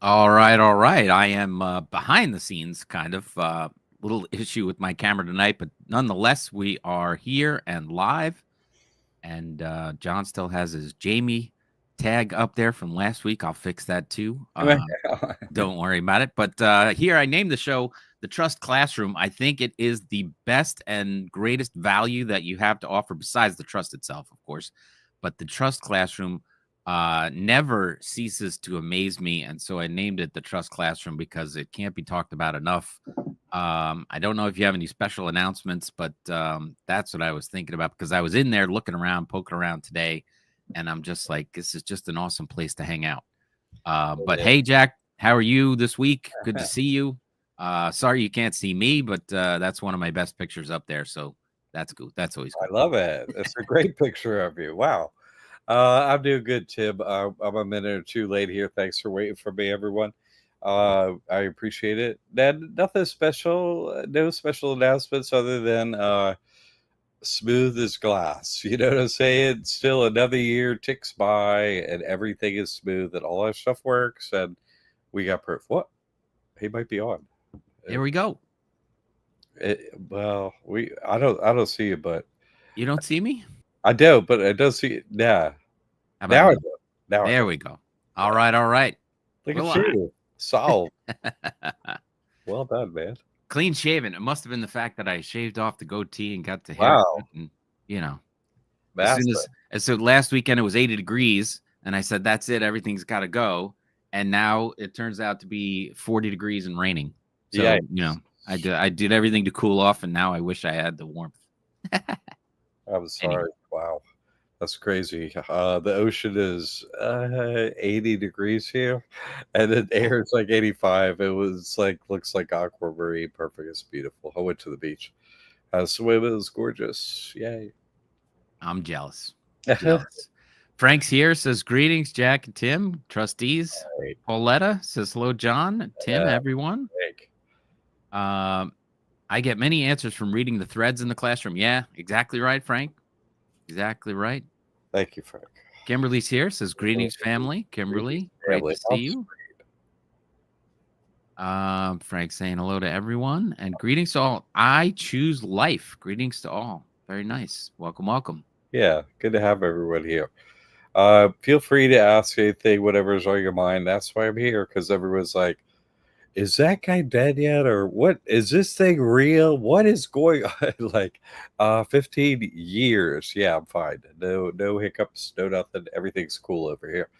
All right, all right. I am behind the scenes, kind of little issue with my camera tonight, but nonetheless, we are here and live. And John still has his Jamie tag up there from last week. I'll fix that too. Don't worry about it. But here I named the show The Trust Classroom. I think it is the best and greatest value that you have to offer, besides the trust itself, of course. But the Trust Classroom never ceases to amaze me. And so I named it The Trust Classroom because it can't be talked about enough. I don't know if you have any special announcements, but that's what I was thinking about, because I was in there looking around, poking around today, and I'm just like, this is just an awesome place to hang out. But hey, Jack, how are you this week? Good to see you. Sorry you can't see me, but that's one of my best pictures up there. So that's good. That's always good. I love it. It's a great picture of you. Wow. I'm doing good, Tim. I'm a minute or two late here. Thanks for waiting for me, everyone. I appreciate it. Then nothing special, no special announcements other than smooth as glass. You know what I'm saying? Still another year ticks by and everything is smooth and all our stuff works and we got proof. What? He might be on. Here we go. I don't see you, but you don't see me? I do, but I don't see it. Yeah. Now I do. There we go. All right, all right. Look at you. Solved. Well done, man. Clean shaven. It must have been the fact that I shaved off the goatee and got the hair. Wow. And, you know, so last weekend it was 80 degrees, and I said, that's it. Everything's got to go. And now it turns out to be 40 degrees and raining. So, yeah. You know, I did everything to cool off, and now I wish I had the warmth. I'm sorry. Anyway. Wow. That's crazy. The ocean is 80 degrees here, and the air is like 85. It was like, looks like aquamarine, perfect. It's beautiful. I went to the beach. Swim, it was gorgeous. Yay. I'm jealous. Frank's here, says greetings, Jack and Tim, trustees. Right. Pauletta says hello, John, Tim, everyone. I get many answers from reading the threads in the classroom. Yeah, exactly right, Frank. Exactly right. Thank you, Frank. Kimberly's here, says greetings, family. Kimberly, great to see you. Frank saying hello to everyone and greetings to all. I choose life. Greetings to all. Very nice. Welcome, welcome. Yeah, good to have everyone here. Feel free to ask anything, whatever's on your mind. That's why I'm here, because everyone's like, is that guy dead yet? Or what? Is this thing real? What is going on? Like 15 years. Yeah, I'm fine. No hiccups, no nothing. Everything's cool over here.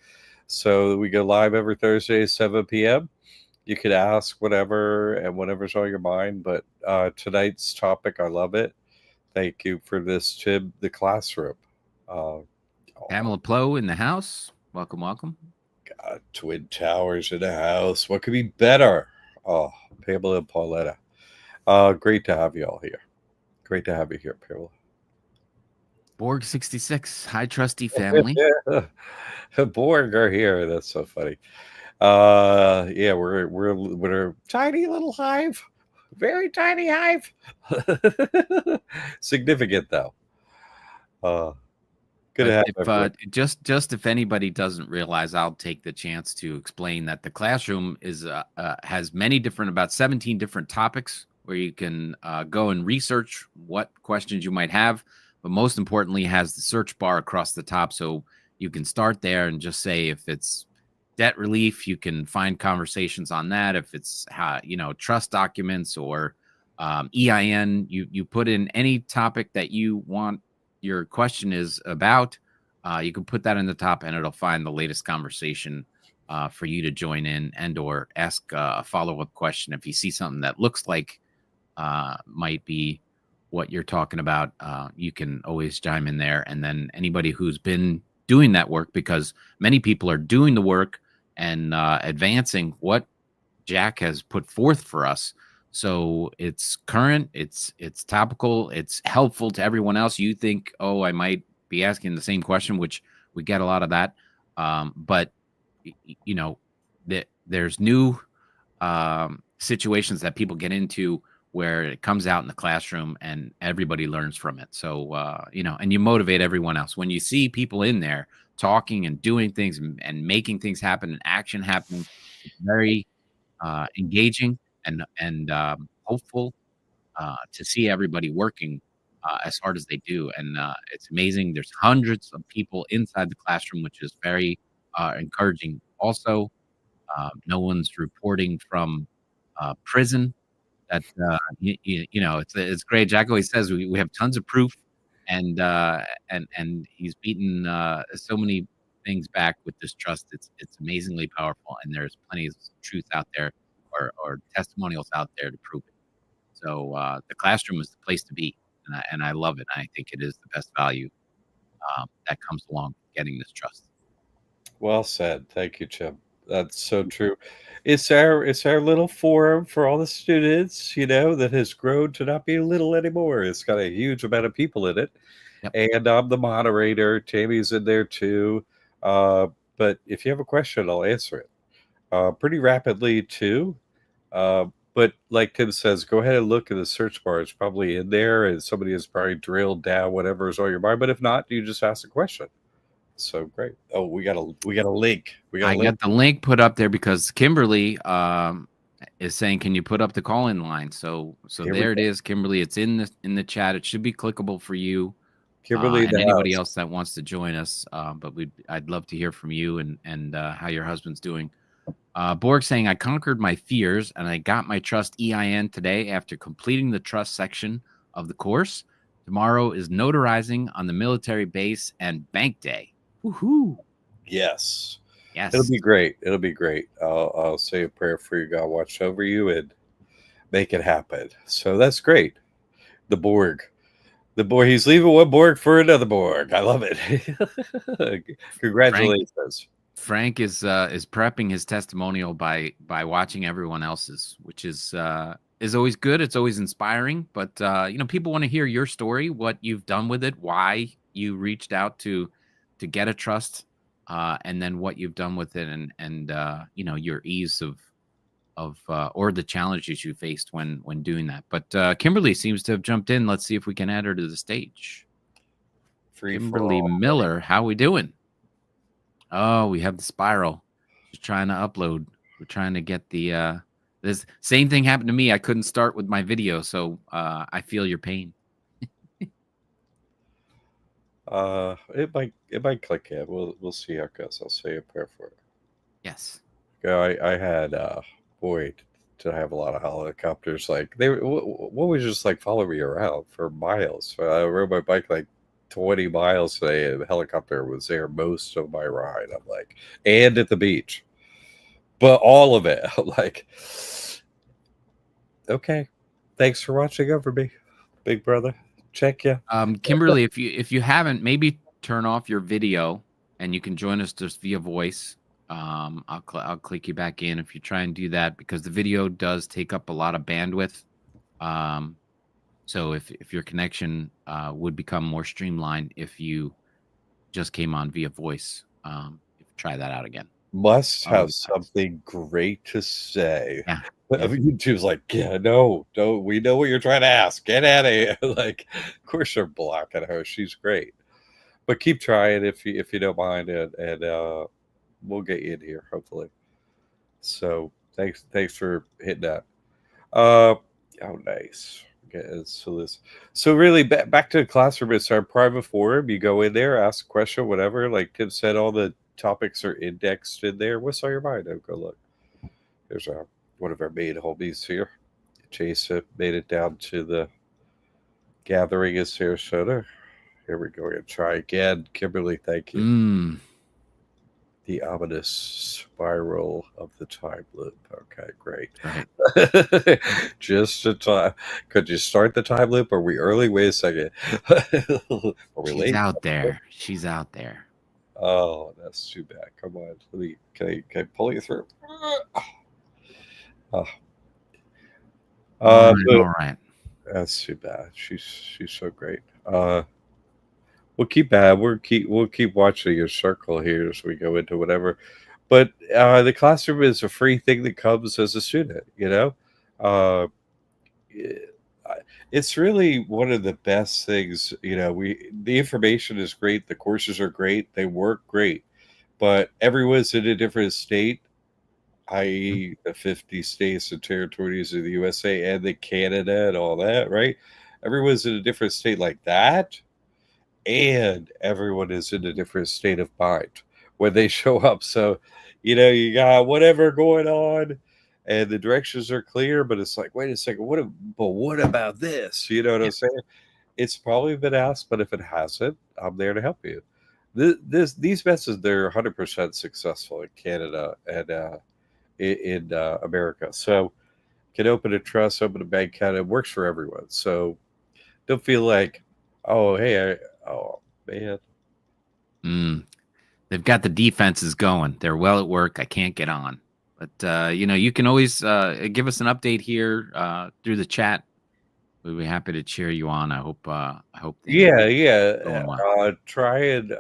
So we go live every Thursday, 7 p.m. You could ask whatever and whatever's on your mind. But tonight's topic, I love it. Thank you for this, Tim, the classroom. Pamela Plow in the house. Welcome, welcome. God, Twin Towers in the house. What could be better? Oh, Pamela and Pauletta. Great to have you all here. Great to have you here, Pamela. Borg 66. Hi, trustee family. Borg are here. That's so funny. Yeah, we're a tiny little hive. Very tiny hive. Significant though. Good to have just if anybody doesn't realize, I'll take the chance to explain that the classroom is has many different, about 17 different topics where you can go and research what questions you might have, but most importantly has the search bar across the top, so you can start there and just say if it's debt relief, you can find conversations on that. If it's trust documents or EIN, you put in any topic that you want your question is about, you can put that in the top and it'll find the latest conversation for you to join in and or ask a follow-up question. If you see something that looks like might be what you're talking about, you can always chime in there. And then anybody who's been doing that work, because many people are doing the work and advancing what Jack has put forth for us. So it's current, it's topical, it's helpful to everyone else. You think, oh, I might be asking the same question, which we get a lot of that. But there's new situations that people get into where it comes out in the classroom and everybody learns from it. So, and you motivate everyone else. When you see people in there talking and doing things and making things happen and action happening, it's very engaging and hopeful to see everybody working as hard as they do. And it's amazing. There's hundreds of people inside the classroom, which is very encouraging. Also, no one's reporting from prison. That it's great. Jack always says we have tons of proof, and he's beaten so many things back with this trust. It's amazingly powerful, and there's plenty of truth out there or testimonials out there to prove it. So the classroom is the place to be, and I love it. I think it is the best value that comes along with getting this trust. Well said. Thank you, Jim. That's so true. It's our little forum for all the students, that has grown to not be little anymore. It's got a huge amount of people in it. Yep. And I'm the moderator. Tammy's in there too. But if you have a question, I'll answer it pretty rapidly too. But like Tim says, go ahead and look in the search bar. It's probably in there, and somebody has probably drilled down whatever is on your mind. But if not, you just ask a question. So great. Oh, we got a link. I got the link put up there because Kimberly is saying, "Can you put up the call-in line?" So there it is, Kimberly. It's in the chat. It should be clickable for you, Kimberly, and anybody else that wants to join us. But I'd love to hear from you and how your husband's doing. Borg saying, "I conquered my fears and I got my trust EIN today after completing the trust section of the course. Tomorrow is notarizing on the military base and bank day." Woohoo! Yes. Yes. It'll be great. It'll be great. I'll say a prayer for you. God watch over you and make it happen. So that's great. The Borg. He's leaving one Borg for another Borg. I love it. Congratulations. Frank is prepping his testimonial by watching everyone else's, which is always good. It's always inspiring. But people want to hear your story, what you've done with it, why you reached out to get a trust, and then what you've done with it, and your ease of or the challenges you faced when doing that. But Kimberly seems to have jumped in. Let's see if we can add her to the stage. Kimberly Miller, how we doing? Oh, we have the spiral. She's trying to upload. We're trying to get the this same thing happened to me. I couldn't start with my video, so I feel your pain. It might click in. We'll see how it goes. I'll say a prayer for it. Yes. Yeah, I had boy, to have a lot of helicopters. Like what was just like follow me around for miles. I rode my bike like 20 miles today, and the helicopter was there most of my ride. I'm like, and at the beach, but all of it. I'm like, okay, thanks for watching over me, big brother. Check you. Kimberly, if you haven't, maybe turn off your video and you can join us just via voice. I'll click you back in if you try and do that, because the video does take up a lot of bandwidth. So if your connection would become more streamlined if you just came on via voice, try that out again. Must have something great to say. Yeah. YouTube's like, yeah, no, we know what you're trying to ask. Get at it. Like, of course you're blocking her. She's great, but keep trying if you don't mind, and we'll get you in here hopefully. So thanks for hitting that. Oh, nice. So really back to the classroom. It's our private forum. You go in there, ask a question, whatever. Like Tim said, all the topics are indexed in there. What's on your mind? Oh, go look. There's one of our main homies here. Jason made it down to the gathering in Sarasota. Here we go. We're gonna try again. Kimberly, thank you. The ominous spiral of the time loop. Okay, great. Right. Just a time. Could you start the time loop? Are we early? Wait a second. Are we She's late? out there. She's out there. Oh, that's too bad. Come on. Can I pull you through? All right. That's too bad. She's so great. We'll keep watching your circle here as we go into whatever. But the classroom is a free thing that comes as a student, you know? Uh, it's really one of the best things, you know. The information is great, the courses are great, they work great, but everyone's in a different state, Mhm. i.e., the 50 states and territories of the USA and the Canada and all that, right? Everyone's in a different state like that, and everyone is in a different state of mind when they show up. So, you know, you got whatever going on, and the directions are clear, but it's like, wait a second, but what about this? You know what Yeah. I'm saying? It's probably been asked, but if it hasn't, I'm there to help you. These methods, they're 100% successful in Canada and in America. So can open a trust, open a bank account. It works for everyone. So don't feel like, oh, hey, oh man. Mm. They've got the defenses going. They're well at work. I can't get on. But you can always give us an update here through the chat. We'll be happy to cheer you on. I hope things Yeah, yeah. are going well. Try and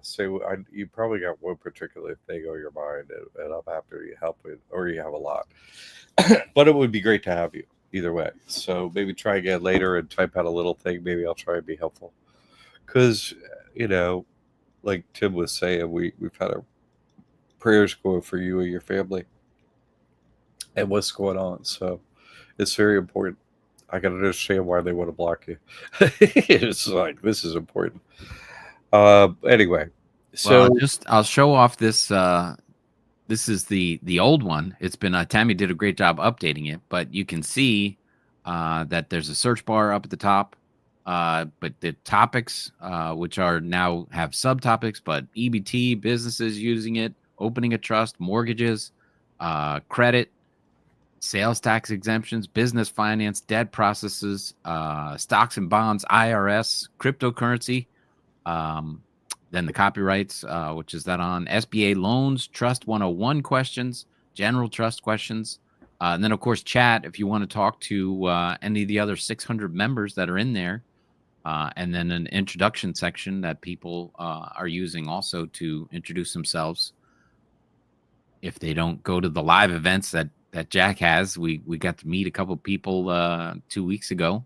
say you probably got one particular thing on your mind, and I'm happy to help with, or you have a lot. But it would be great to have you either way. So maybe try again later and type out a little thing. Maybe I'll try and be helpful. Because you know, like Tim was saying, we've had our prayers going for you and your family and what's going on. So it's very important. I can understand why they want to block you. It's like this is important. Anyway, Well, so I'll show off this. This is the old one. It's been Tammy did a great job updating it, but you can see that there's a search bar up at the top. But the topics, which are now have subtopics, but EBT, businesses using it, opening a trust, mortgages, credit, sales tax exemptions, business finance, debt processes, stocks and bonds, IRS, cryptocurrency. Um, then the copyrights, which is that on SBA loans, Trust 101 questions, general trust questions. And then, of course, chat if you want to talk to any of the other 600 members that are in there. And then an introduction section that people are using also to introduce themselves. If they don't go to the live events that Jack has, we got to meet a couple people 2 weeks ago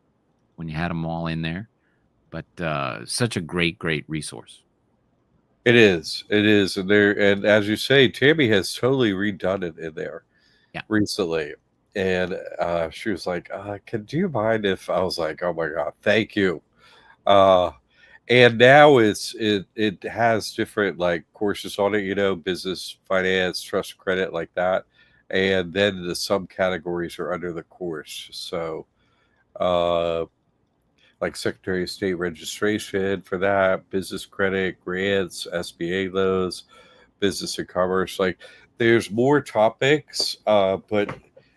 when you had them all in there. But such a great resource. it is, and there, and as you say, Tammy has totally redone it in there Yeah. recently, and she was like, "Could you mind if?" I was like, "Oh my god, thank you." Uh, and now it has different like courses on it, you know, business, finance, trust, credit, like that, and then the subcategories are under the course. So, uh, like Secretary of State registration for that, business credit, grants, SBA loans, business and commerce. Like there's more topics, but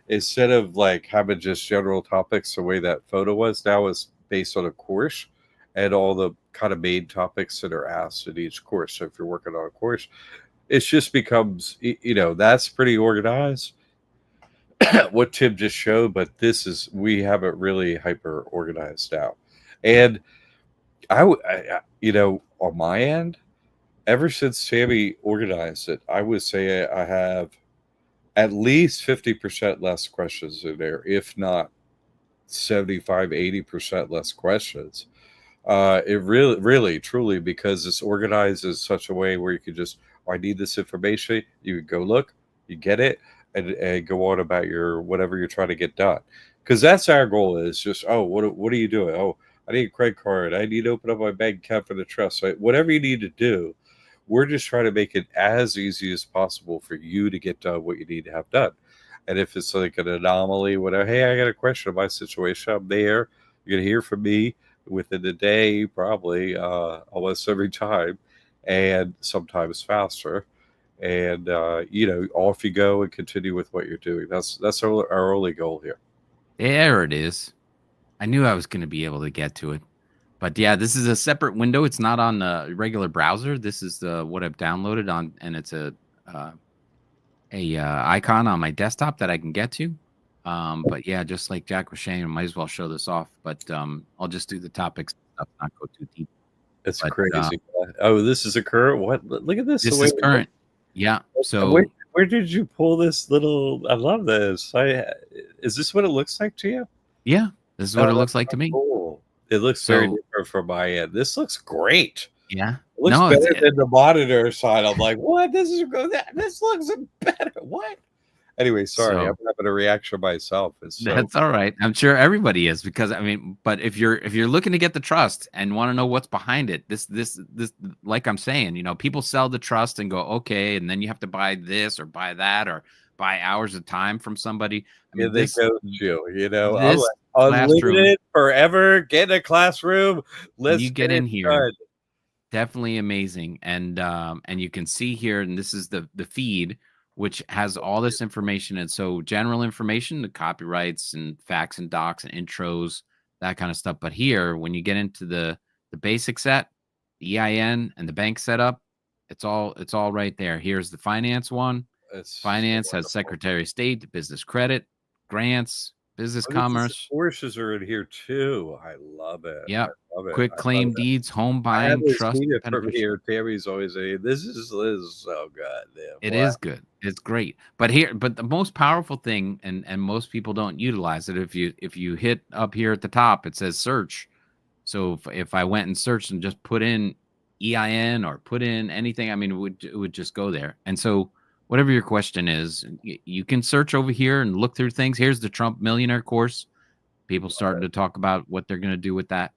instead of like having just general topics the way that photo was, now it's based on a course and all the kind of main topics that are asked in each course. So if you're working on a course, it just becomes, you know, that's pretty organized. What Tim just showed, but we have it really hyper organized now. And you know, on my end, ever since Sammy organized it, I would say I have at least 50% less questions in there, if not 75-80% less questions. It really, truly, because it's organized in such a way where you can just, oh, I need this information. You can go look, you get it, and go on about your whatever you're trying to get done. Because that's our goal is just, oh, what are you doing? Oh, I need a credit card. I need to open up my bank account for the trust. So whatever you need to do, we're just trying to make it as easy as possible for you to get done what you need to have done. And if it's like an anomaly, whatever, hey, I got a question on my situation, I'm there. You're gonna hear from me within a day, probably almost every time, and sometimes faster. And you know, off you go and continue with what you're doing. That's our only goal here. There it is. I knew I was going to be able to get to it. But yeah, this is a separate window. It's not on the regular browser. This is the what I've downloaded on, and it's uh, a icon on my desktop that I can get to. But yeah, just like Jack was saying, I might as well show this off. But I'll just do the topics stuff, not go too deep. It's But crazy. Oh, this is a current. What? Look at this. The this way is it looks. current. Yeah. Where So where did you pull this little? I love this. Is this what it looks like to you? yeah, this is Oh, what it that's looks like so to me. cool. It looks very So different from my end. This looks great. yeah, It looks no, better than the monitor side. I'm like, what? This looks better. What? Anyway, sorry, I'm so having a reaction myself. It's so that's all right. I'm sure everybody is because I mean, but if you're looking to get the trust and want to know what's behind it, this like I'm saying, people sell the trust and go, okay, and then you have to buy this or buy that or buy hours of time from somebody. I mean, and they this ghost you. I'm this like classroom, unlimited forever. Get in a classroom. when Let's you get get in it here, done. definitely amazing. And you can see here, and this is the feed, which has all this information. And so general information, the copyrights and facts and docs and intros, that kind of stuff. But here, when you get into the basic set, the EIN and the bank setup, it's all right there. Here's the finance one. It's so Finance has wonderful. Secretary of State, business credit, grants, business Oh, this is commerce. courses are in here too. I love it. I Yep. love it. Quick I love claim it. deeds, home I buying, haven't trust, seen and it from beneficiary. here. Tammy's always saying, "This is so good." Yeah, It wow. is good. It's great. But the most powerful thing, and most people don't utilize it. If you hit up here at the top, it says search. So if I went and searched and just put in EIN or put in anything, I mean, it would just go there. And so whatever your question is, you can search over here and look through things. Here's the Trump Millionaire course. People starting to talk about what they're going to do with that.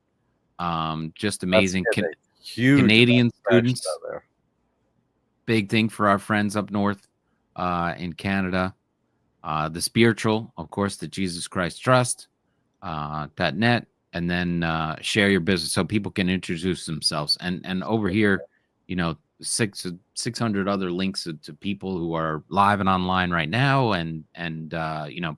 Just That's amazing. getting a huge amount Canadian of traction students, out there. big thing for our friends up north in Canada. The spiritual, of course, the Jesus Christ Trust, .net, and then share your business so people can introduce themselves. And over here, 600 other links to people who are live and online right now, and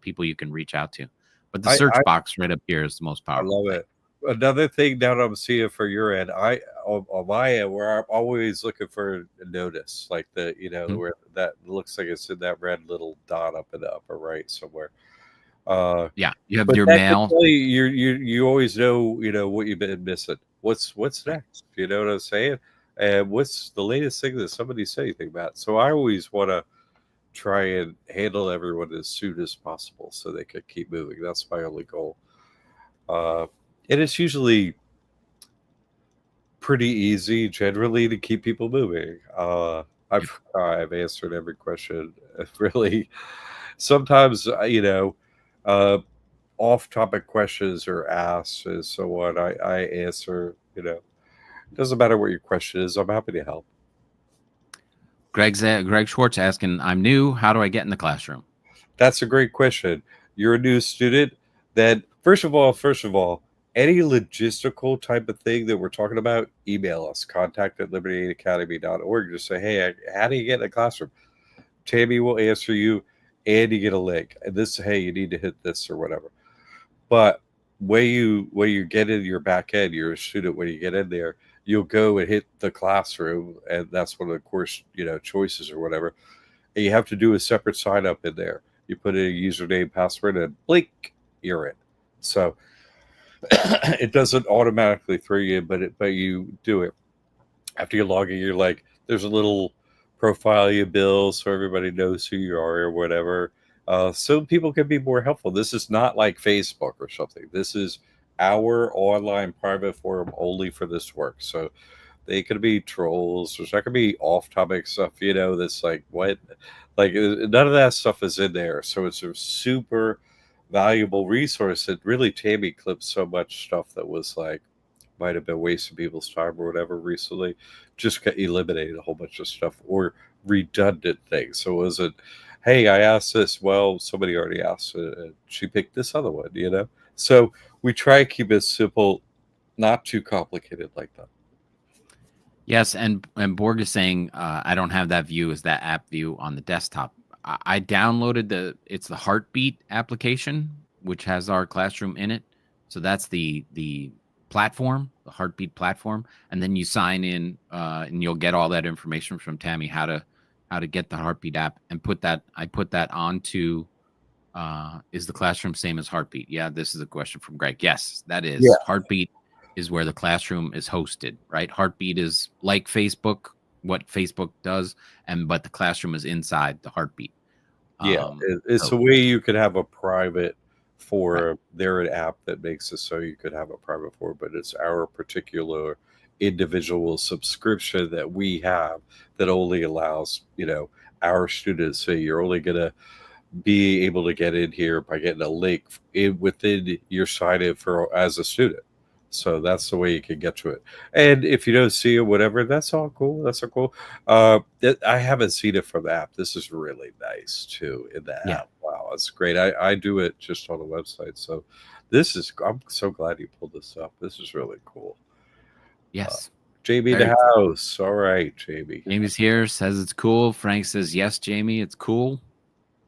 people you can reach out to. But the I, search I box right up here is the most I powerful love thing. it. Another thing that I'm seeing for your end, on my end, where I'm always looking for a notice, like Mhm. where that looks like it's in that red little dot up in the upper right somewhere. Uh, Yeah, you have but your that can mail. tell you you always know what you've been missing. What's Right. next? You know what I'm saying? And what's the latest thing that somebody said anything about? So I always want to try and handle everyone as soon as possible so they could keep moving. That's my only goal. Uh, and it's usually pretty easy generally to keep people moving. Yep. I've answered every question. Really, sometimes uh, off-topic questions are asked and so on. I answer. Doesn't matter what your question is. I'm happy to help. Greg Schwartz asking, I'm new. How do I get in the classroom? That's a great question. You're a new student. Then first of all, any logistical type of thing that we're talking about, email us, contact@libertyacademy.org. Just say, hey, how do you get in the classroom? Tammy will answer you, and you get a link. And this, hey, you need to hit this or whatever. But when you get in your back end, you're a student. When you get in there, you'll go and hit the classroom, and that's one of the course choices or whatever, and you have to do a separate sign up in there. You put in a username, password, and blink, you're in. So it doesn't automatically throw you in, but you do it after you log in. You're like, there's a little profile you build so everybody knows who you are or whatever. So people can be more helpful. This is not like Facebook or something. This is our online private forum only for this work. So they could be trolls. There's not gonna be off-topic stuff, that's like what, like none of that stuff is in there. So it's a super valuable resource that really Tammy clipped so much stuff that was like might have been wasting people's time or whatever recently. Just eliminated a whole bunch of stuff or redundant things. So it wasn't, hey, I asked this. Well, somebody already asked it, and she picked this other one. So we try to keep it simple, not too complicated like that. Yes, and Borg is saying I don't have that view as that app view on the desktop. I downloaded it's the Heartbeat application, which has our classroom in it. So that's the platform, the Heartbeat platform, and then you sign in, and you'll get all that information from Tammy how to get the Heartbeat app and put that. I put that onto. Is the classroom same as Heartbeat? Yeah, this is a question from Greg. Yes, that is. Heartbeat is where the classroom is hosted, right? Heartbeat is like Facebook. what Facebook does, but the classroom is inside the Heartbeat. Yeah, it's So a way you could have a private right, forum. They're an app that makes it so you could have a private forum, but it's our particular individual subscription that we have that only allows, our students. So you're only gonna be able to get in here by getting a link within your sign in for as a student. So that's the way you can get to it. And if you don't see it, whatever, that's all cool. That's all cool. I haven't seen it from the app. This is really nice too in the yeah, app. Wow, that's great. I do it just on the website. So I'm so glad you pulled this up. This is really cool. Uh, yes, Jamie in very the cool. house. All right, Jamie. Jamie's here, says it's cool. Frank says yes, Jamie, it's cool.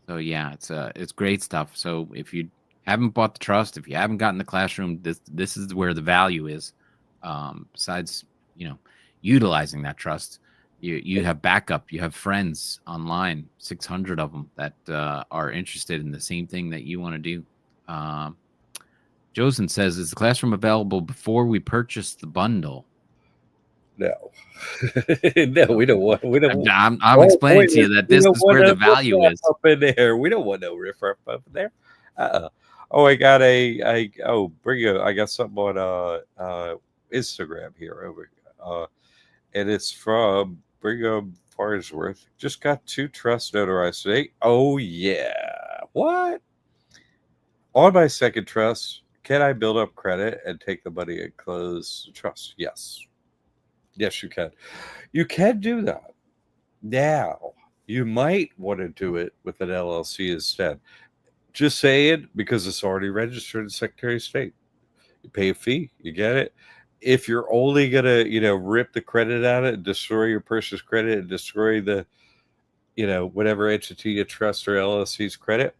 So yeah, it's great stuff. So if you haven't bought the trust, if you haven't gotten the classroom, this is where the value is. Besides, you know, utilizing that trust, you have backup, you have friends online, 600 of them that are interested in the same thing that you want to do. Um, Josen says, "Is the classroom available before we purchase the bundle?" No, no, So we don't want. We don't. I'm The whole explaining point to is you that we this don't is want where no the value riffraff is. up in there. We don't want no riffraff up in there. Oh, I got I got something on Instagram here over, and it's from Brigham Farnsworth. Just got 2 trusts notarized today. Oh yeah, what? On my second trust, can I build up credit and take the money and close the trust? Yes, yes, you can. You can do that. Now, you might want to do it with an LLC instead. Just saying, because it's already registered in Secretary of State. You pay a fee, you get it. If you're only gonna, rip the credit out of it and destroy your person's credit and destroy the, whatever entity you trust or LLC's credit,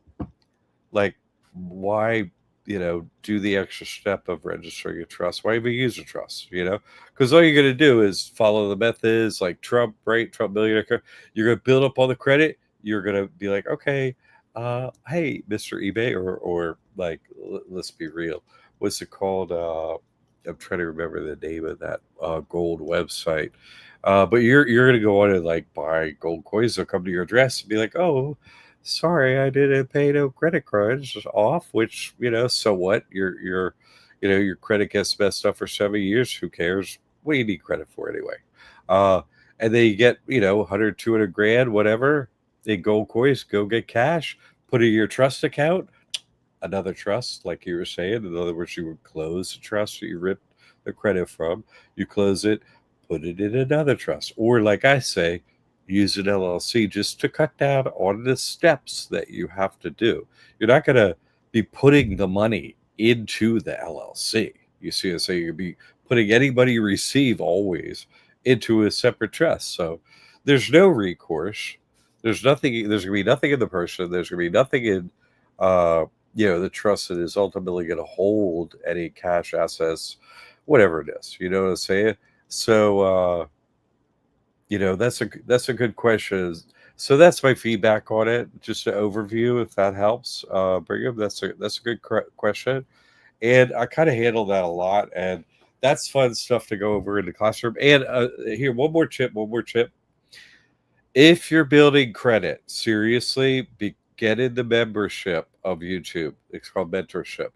like why do the extra step of registering a trust? Why even use a trust? Because all you're going to do is follow the methods like Trump, right? Trump millionaire. You're going to build up all the credit. You're going to be like, okay, hey, Mr. eBay, or like, let's be real, what's it called? I'm trying to remember the name of that gold website. But you're going to go on and like buy gold coins. They'll come to your address and be like, oh, sorry, I didn't pay no credit cards off, which, so what? Your credit gets messed up for 7 years. Who cares? What do you need credit for anyway? Uh, and then you get, 100, 200 grand, whatever, in gold coins, go get cash, put it in your trust account, another trust, like you were saying. In other words, you would close the trust that you ripped the credit from, you close it, put it in another trust. Or, like I say, use an LLC just to cut down on the steps that you have to do. You're not going to be putting the money into the LLC. You see, so you'll be putting anybody you receive always into a separate trust. So there's no recourse. There's nothing. There's going to be nothing in the person. There's going to be nothing in uh, the trust that is ultimately going to hold any cash assets, whatever it is. You know what I'm saying? So that's a good question. So that's my feedback on it. Just an overview, if that helps. Brigham, that's a good question, and I kind of handle that a lot, and that's fun stuff to go over in the classroom. And here, one more tip. One more tip. If you're building credit, seriously, get in the membership of YouTube. It's called mentorship.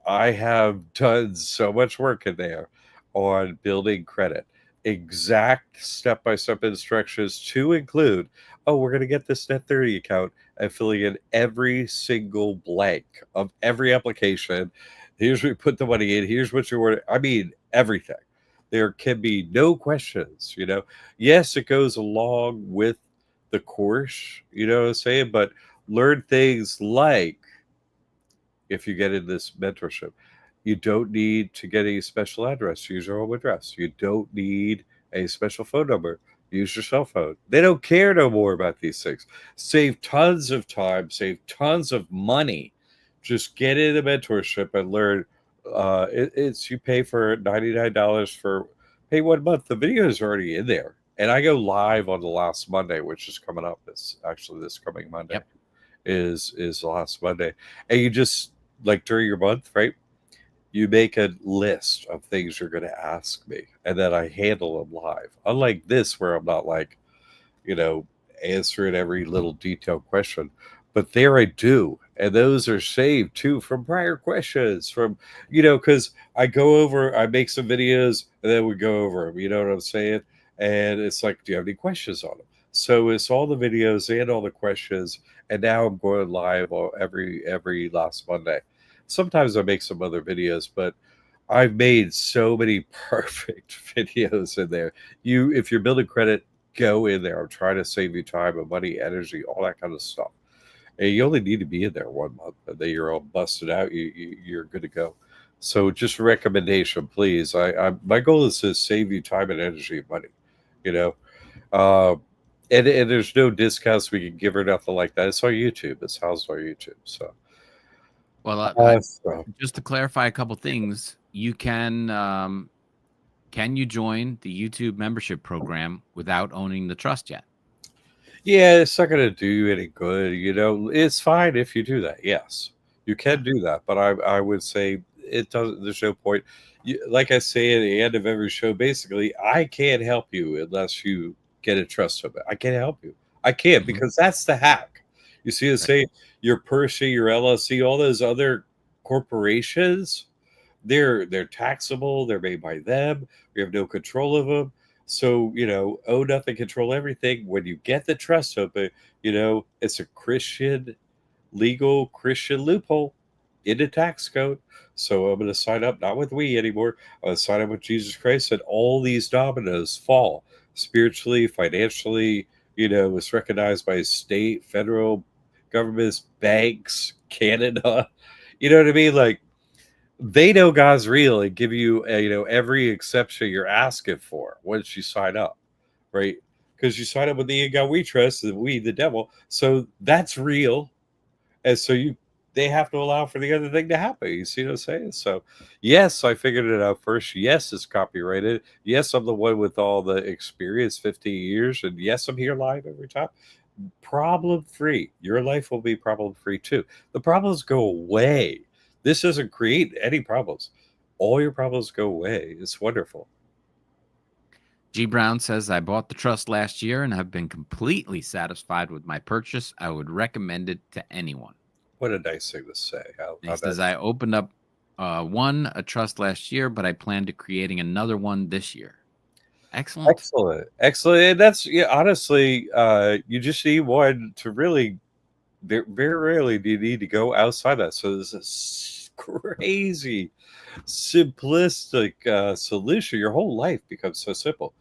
I have done so much work in there on building credit, exact step-by-step instructions to include, oh, we're going to get this net 30 account, and filling in every single blank of every application. Here's where you put the money in, here's what you order. I mean, everything. There can be no questions. Yes, it goes along with the course, what I'm saying, but learn things like, if you get in this mentorship, you don't need to get a special address. Use your home address. You don't need a special phone number. Use your cell phone. They don't care no more about these things. Save tons of time, save tons of money. Just get in a mentorship and learn. It's you pay for $99 for pay 1 month. The video is already in there. And I go live on the last Monday, which is coming up. It's actually this coming Monday Yep. is the last Monday. And you just, like, during your month, right? You make a list of things you're going to ask me, and then I handle them live. Unlike this, where I'm not like, you know, answering every little detailed question. But there I do. And those are saved too from prior questions, from, because I make some videos and then we go over them. You know what I'm saying? And it's like, do you have any questions on them? So it's all the videos and all the questions. And now I'm going live every last Monday. Sometimes I make some other videos, but I've made so many perfect videos in there. If you're building credit, go in there. I'm trying to save you time and money, energy, all that kind of stuff. And you only need to be in there 1 month, and then you're all busted out. You're good to go. So, just a recommendation, please. My goal is to save you time and energy and money. You know, uh, and there's no discounts we can give or nothing like that. It's on YouTube. It's housed on YouTube. So, Well, so just to clarify a couple things, you can you join the YouTube membership program without owning the trust yet? yeah, it's not going to do you any good. It's fine if you do that. Yes, you can do that, but I would say it doesn't. There's no point. Like I say at the end of every show, basically, I can't help you unless you get a trust of it. I can't help you. I can't Mhm. because that's the hack. You see, Right. say your Pershing, your LLC, all those other corporations, they're taxable. They're made by them. We have no control of them. So, own nothing, control everything. When you get the trust open, it's a legal Christian loophole in the tax code. So I'm going to sign up, not with we anymore. I'm going to sign up with Jesus Christ, and all these dominoes fall spiritually, financially. It's recognized by state, federal governments, banks, Canada. You know what I mean? Like, they know God's real and give you, every exception you're asking for once you sign up, right? Because you sign up with the God we trust, and we, the devil. So that's real. And so they have to allow for the other thing to happen. You see what I'm saying? So, yes, I figured it out first. Yes, it's copyrighted. Yes, I'm the one with all the experience, 15 years. And yes, I'm here live every time. Problem free. Your life will be problem free too. The problems go away. This doesn't create any problems. All your problems go away. It's wonderful. G Brown says, I bought the trust last year and have been completely satisfied with my purchase. I would recommend it to anyone. What a nice thing to say. And he says, I opened up a trust last year, but I plan to creating another one this year. Excellent. Excellent. And that's, honestly, you just need one to really, very, very rarely do you need to go outside that. So this is crazy simplistic solution. Your whole life becomes so simple.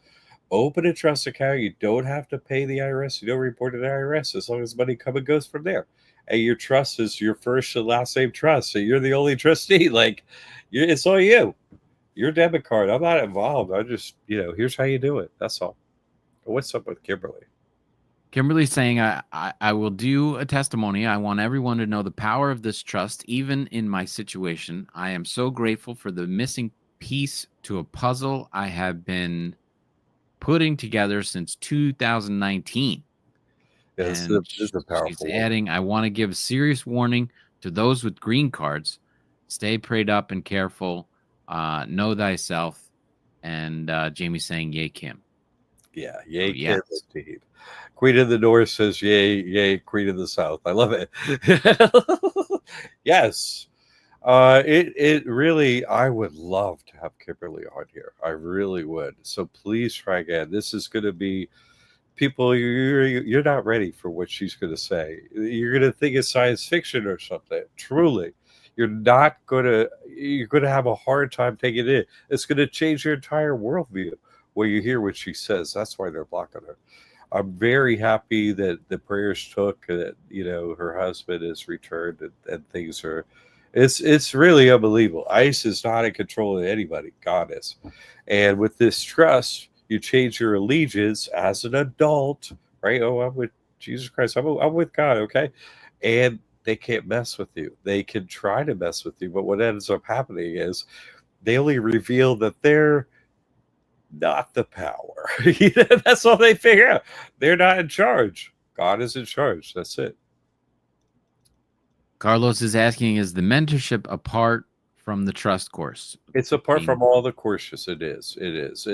Open a trust account. You don't have to pay the IRS. You don't report to the IRS as long as money comes and goes from there. And your trust is your first and last name trust. So you're the only trustee. Like, it's all you. Your debit card. I'm not involved. I just, here's how you do it. That's all. What's up with Kimberly? Kimberly's saying, I will do a testimony. I want everyone to know the power of this trust, even in my situation. I am so grateful for the missing piece to a puzzle I have been putting together since 2019. Yeah, And this is a she's powerful one. adding, I want to give serious warning to those with green cards. Stay prayed up and careful. Know thyself. And Jamie's saying, yay, Kim. Yeah, yay, Yes. Kim, indeed. Queen of the North says, yay, yay, Queen of the South. I love it. Yes. It really, I would love to have Kimberly on here. I really would. So please try again. This is going to be people. You're not ready for what she's going to say. You're going to think it's science fiction or something. Truly, you're not going to. You're going to have a hard time taking it in. It's going to change your entire worldview when you hear what she says. That's why they're blocking her. I'm very happy that the prayers took, that her husband is returned, and things are. It's really unbelievable. ICE is not in control of anybody. God is, and with this trust, you change your allegiance as an adult, right? Oh, I'm with Jesus Christ. I'm with God. Okay, and they can't mess with you. They can try to mess with you, but what ends up happening is they only reveal that they're not the power. That's all they figure out. They're not in charge. God is in charge. That's it. Carlos is asking, is the mentorship apart from the trust course. It's apart Being from all the courses. It is. It is.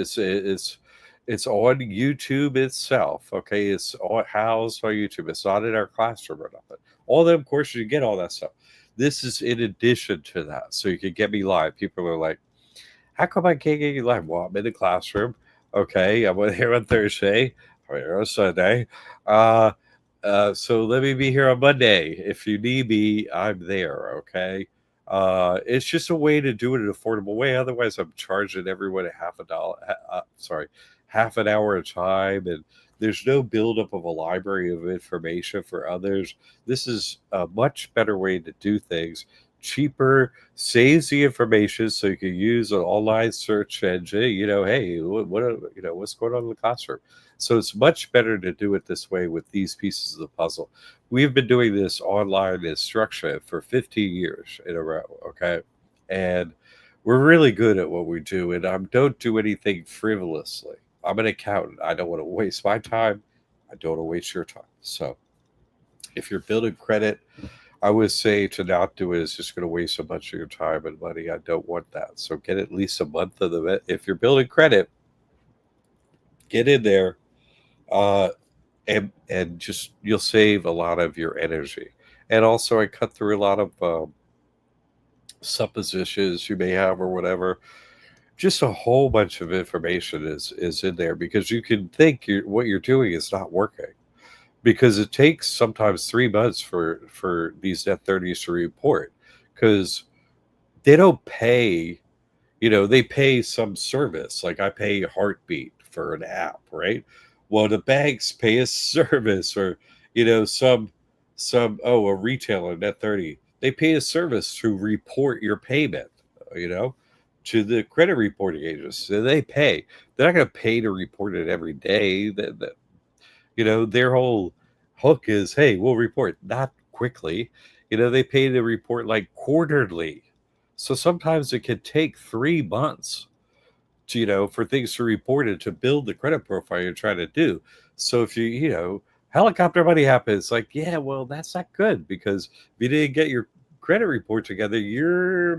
It's on YouTube itself. Okay, it's all housed on YouTube. It's not in our classroom or nothing. All them courses, you get all that stuff. This is in addition to that, so you can get me live. People are like, "How come I can't get you live?" Well, I'm in the classroom. Okay, I'm here on Thursday. I'm here on Sunday. Uh, so let me be here on Monday. If you need me, I'm there. Okay. It's just a way to do it in an affordable way. Otherwise, I'm charging everyone a half an hour a time, and there's no buildup of a library of information for others. This is a much better way to do things. Cheaper, saves the information, so you can use an online search engine. Hey, what's going on in the classroom? So it's much better to do it this way with these pieces of the puzzle. We've been doing this online instruction for 15 years in a row, okay? And we're really good at what we do, and I don't do anything frivolously. I'm an accountant. I don't want to waste my time. I don't want to waste your time. So if you're building credit, I would say to not do it is just going to waste a bunch of your time and money. I don't want that. So get at least a month of the. If you're building credit, get in there, uh, and just you'll save a lot of your energy. And also, I cut through a lot of suppositions you may have or whatever. Just a whole bunch of information is in there because you can think what you're doing is not working because it takes sometimes 3 months for these net 30s to report because they don't pay. They pay some service. Like I pay Heartbeat for an app, right? Well, the banks pay a service, or a retailer net 30. They pay a service to report your payment, you know, to the credit reporting agents. So they pay. They're not going to pay to report it every day. Their whole hook is, hey, we'll report not quickly. They pay to report like quarterly. So sometimes it can take 3 months for things to report and to build the credit profile you're trying to do. So if helicopter money happens, like, yeah, well, that's not good because if you didn't get your credit report together, are you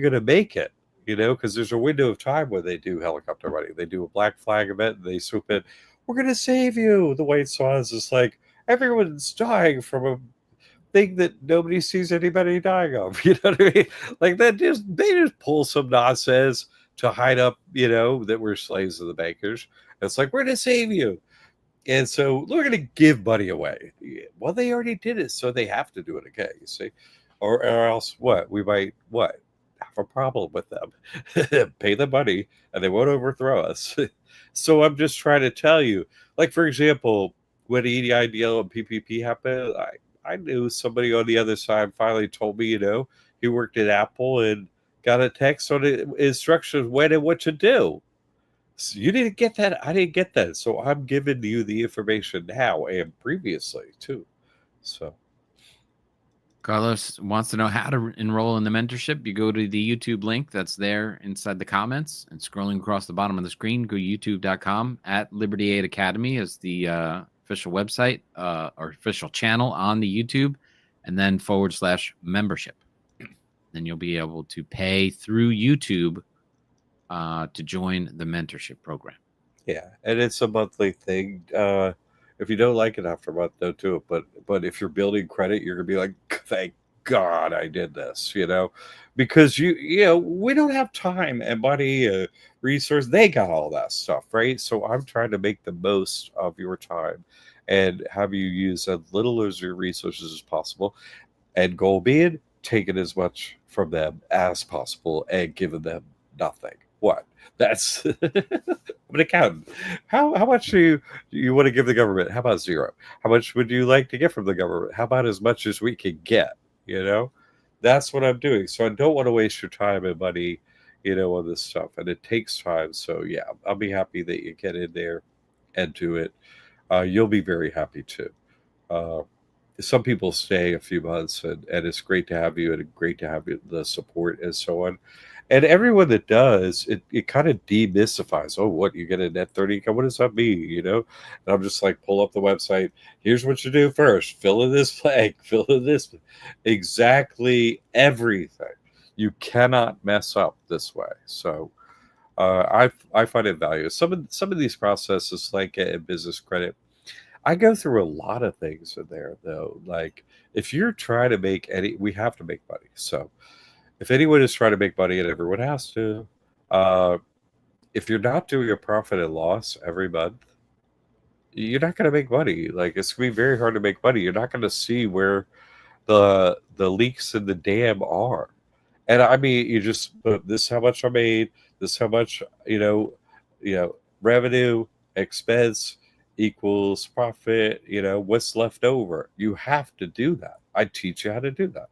going to make it? Because there's a window of time when they do helicopter money. They do a black flag event and they swoop in. We're going to save you. The White Swans is like, everyone's dying from a thing that nobody sees anybody dying of. You know what I mean? Like they just pull some nonsense to hide up, that we're slaves of the bankers. It's like, we're going to save you. And so we're going to give money away. Well, they already did it, so they have to do it again, you see? Or else what? We might, have a problem with them. Pay the money, and they won't overthrow us. So I'm just trying to tell you, like, for example, when EIDL and PPP happened, I knew somebody on the other side finally told me, he worked at Apple and got a text on instructions when and what to do. So you didn't get that. I didn't get that. So I'm giving you the information now and previously too. So Carlos wants to know how to enroll in the mentorship. You go to the YouTube link that's there inside the comments and scrolling across the bottom of the screen, go youtube.com at Liberty Aid Academy is the official website or official channel on the YouTube, and then /membership. Then you'll be able to pay through YouTube to join the mentorship program. Yeah, and it's a monthly thing. If you don't like it after a month, don't do it. But if you're building credit, you're gonna be like, thank God I did this, because we don't have time and money, resource. They got all that stuff, right? So I'm trying to make the most of your time and have you use as little of your resources as possible. And goal being, taking as much from them as possible and giving them nothing. What? That's I'm an accountant. How much do you want to give the government? How about zero? How much would you like to get from the government? How about as much as we can get? That's what I'm doing. So I don't want to waste your time and money, on this stuff. And it takes time. So yeah, I'll be happy that you get in there and do it. You'll be very happy too. Some people stay a few months, and it's great to have you, and great to have the support and so on. And everyone that does, it kind of demystifies. Oh, what, you get a net 30 income? What does that mean? And I'm just like, pull up the website. Here's what you do first. Fill in this blank. Fill in this. Exactly everything. You cannot mess up this way. So I find it valuable. Some of these processes, like a business credit, I go through a lot of things in there though. Like if you're trying to make any, we have to make money. So if anyone is trying to make money, and everyone has to, uh, if you're not doing a profit and loss every month, you're not going to make money. Like it's going to be very hard to make money. You're not going to see where the leaks in the dam are. And I mean, you just put this: how much I made, this how much revenue, expense equals profit. What's left over. You have to do that. I teach you how to do that.